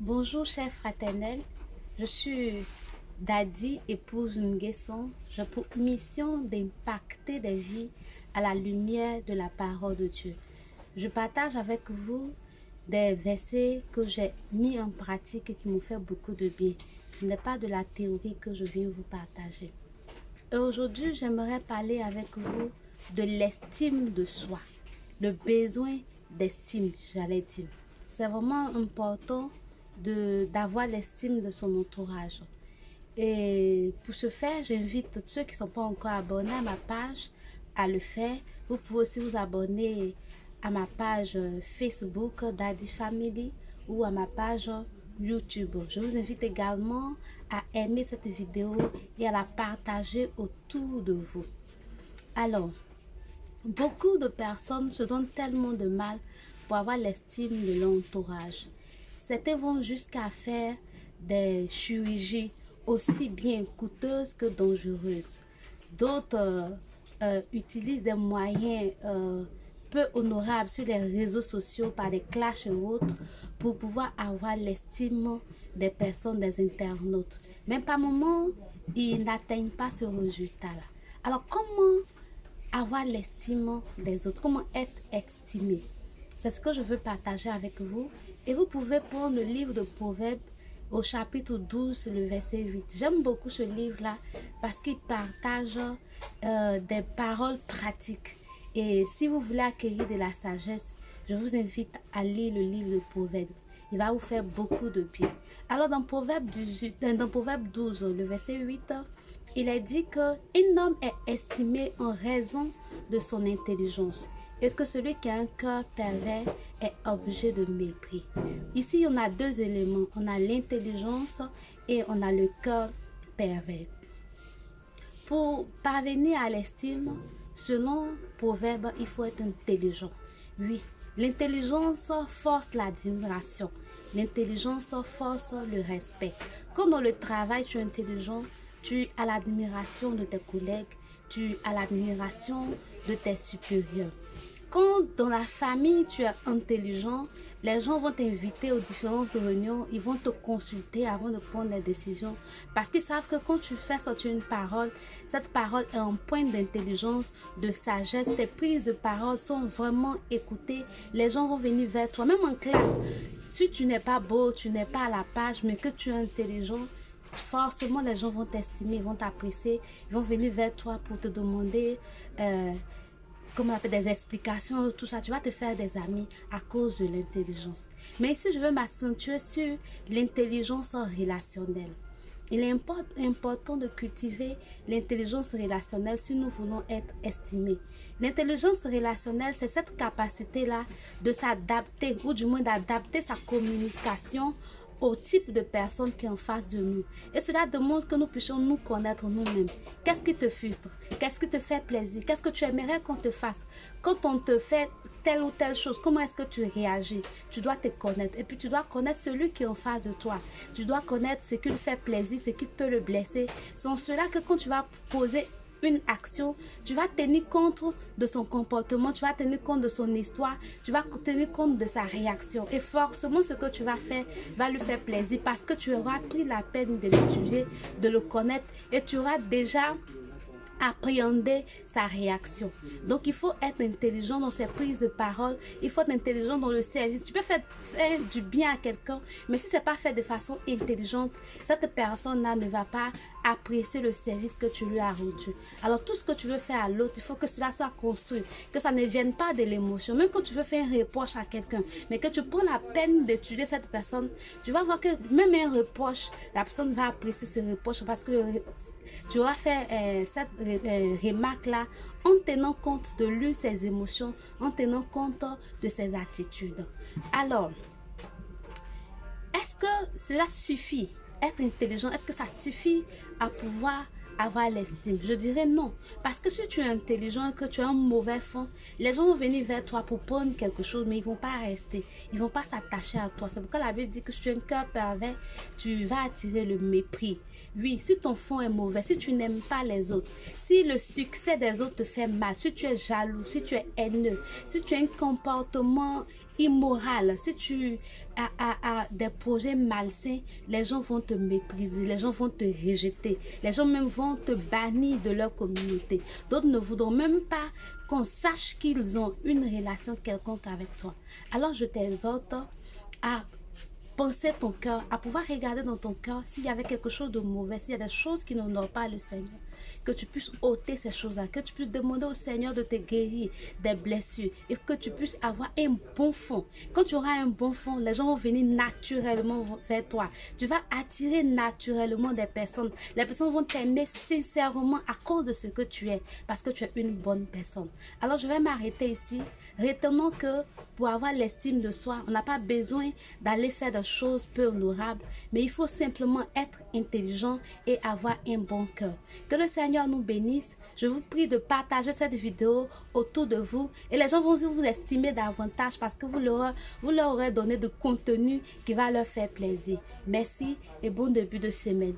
Bonjour, chers fraternels. Je suis Dadi, épouse Nguesson. J'ai pour mission d'impacter des vies à la lumière de la parole de Dieu. Je partage avec vous des versets que j'ai mis en pratique et qui m'ont fait beaucoup de bien. Ce n'est pas de la théorie que je viens vous partager. Et aujourd'hui, j'aimerais parler avec vous de l'estime de soi, le besoin d'estime, j'allais dire. C'est vraiment important d'avoir l'estime de son entourage. Et pour ce faire, j'invite tous ceux qui ne sont pas encore abonnés à ma page à le faire. Vous pouvez aussi vous abonner à ma page Facebook Daddy Family ou à ma page YouTube. Je vous invite également à aimer cette vidéo et à la partager autour de vous. Alors, beaucoup de personnes se donnent tellement de mal pour avoir l'estime de l'entourage. Certains vont jusqu'à faire des chirurgies aussi bien coûteuses que dangereuses. D'autres utilisent des moyens peu honorables sur les réseaux sociaux par des clashs et autres pour pouvoir avoir l'estime des personnes, des internautes. Même par moment, ils n'atteignent pas ce résultat-là. Alors, comment avoir l'estime des autres? Comment être estimé? C'est ce que je veux partager avec vous. Et vous pouvez prendre le livre de Proverbes au chapitre 12, le verset 8. J'aime beaucoup ce livre-là parce qu'il partage des paroles pratiques. Et si vous voulez acquérir de la sagesse, je vous invite à lire le livre de Proverbes. Il va vous faire beaucoup de bien. Alors dans Proverbe 12, le verset 8, il est dit qu'un homme est estimé en raison de son intelligence et que celui qui a un cœur pervers est objet de mépris. Ici, on a deux éléments. On a l'intelligence et on a le cœur pervers. Pour parvenir à l'estime, selon Proverbe, il faut être intelligent. Oui, l'intelligence force l'admiration. L'intelligence force le respect. Quand dans le travail, tu es intelligent, tu as l'admiration de tes collègues, tu as l'admiration de tes supérieurs. Quand dans la famille, tu es intelligent, les gens vont t'inviter aux différentes réunions, ils vont te consulter avant de prendre des décisions. Parce qu'ils savent que quand tu fais sortir une parole, cette parole est en point d'intelligence, de sagesse. Tes prises de parole sont vraiment écoutées. Les gens vont venir vers toi, même en classe. Si tu n'es pas beau, tu n'es pas à la page, mais que tu es intelligent, forcément les gens vont t'estimer, ils vont t'apprécier, ils vont venir vers toi pour te demander comment on appelle, des explications, tout ça. Tu vas te faire des amis à cause de l'intelligence. Mais ici, je veux m'accentuer sur l'intelligence relationnelle. Il est important de cultiver l'intelligence relationnelle si nous voulons être estimés. L'intelligence relationnelle, c'est cette capacité-là de s'adapter, ou du moins d'adapter sa communication au type de personne qui est en face de nous. Et cela demande que nous puissions nous connaître nous-mêmes. Qu'est-ce qui te frustre? Qu'est-ce qui te fait plaisir? Qu'est-ce que tu aimerais qu'on te fasse? Quand on te fait telle ou telle chose, comment est-ce que tu réagis? Tu dois te connaître. Et puis tu dois connaître celui qui est en face de toi. Tu dois connaître ce qui lui fait plaisir, ce qui peut le blesser. C'est en cela que quand tu vas poser une action, tu vas tenir compte de son comportement, tu vas tenir compte de son histoire, tu vas tenir compte de sa réaction. Et forcément, ce que tu vas faire va lui faire plaisir parce que tu auras pris la peine de l'étudier, de le connaître et tu auras déjà appréhender sa réaction. Donc, il faut être intelligent dans ses prises de parole. Il faut être intelligent dans le service. Tu peux faire du bien à quelqu'un, mais si ce n'est pas fait de façon intelligente, cette personne-là ne va pas apprécier le service que tu lui as rendu. Alors, tout ce que tu veux faire à l'autre, il faut que cela soit construit, que ça ne vienne pas de l'émotion. Même quand tu veux faire un reproche à quelqu'un, mais que tu prends la peine d'étudier cette personne, tu vas voir que même un reproche, la personne va apprécier ce reproche parce que tu auras fait cette remarque-là en tenant compte de lui, ses émotions, en tenant compte de ses attitudes. Alors, est-ce que cela suffit? Être intelligent, est-ce que ça suffit à pouvoir avoir l'estime? Je dirais non. Parce que si tu es intelligent et que tu as un mauvais fond, les gens vont venir vers toi pour prendre quelque chose, mais ils ne vont pas rester. Ils ne vont pas s'attacher à toi. C'est pourquoi la Bible dit que si tu as un cœur pervers, tu vas attirer le mépris. Oui, si ton fond est mauvais, si tu n'aimes pas les autres, si le succès des autres te fait mal, si tu es jaloux, si tu es haineux, si tu as un comportement immoral, si tu des projets malsains, les gens vont te mépriser, les gens vont te rejeter, les gens même vont te bannir de leur communauté. D'autres ne voudront même pas qu'on sache qu'ils ont une relation quelconque avec toi. Alors je t'exhorte à penser ton cœur, à pouvoir regarder dans ton cœur s'il y avait quelque chose de mauvais, s'il y a des choses qui n'honorent pas le Seigneur. Que tu puisses ôter ces choses-là, que tu puisses demander au Seigneur de te guérir des blessures et que tu puisses avoir un bon fond. Quand tu auras un bon fond, les gens vont venir naturellement vers toi. Tu vas attirer naturellement des personnes. Les personnes vont t'aimer sincèrement à cause de ce que tu es, parce que tu es une bonne personne. Alors je vais m'arrêter ici. Retenons que pour avoir l'estime de soi, on n'a pas besoin d'aller faire des choses peu honorables, mais il faut simplement être intelligent et avoir un bon cœur. Que le Seigneur nous bénisse. Je vous prie de partager cette vidéo autour de vous et les gens vont vous estimer davantage parce que vous leur aurez donné de contenu qui va leur faire plaisir. Merci et bon début de semaine.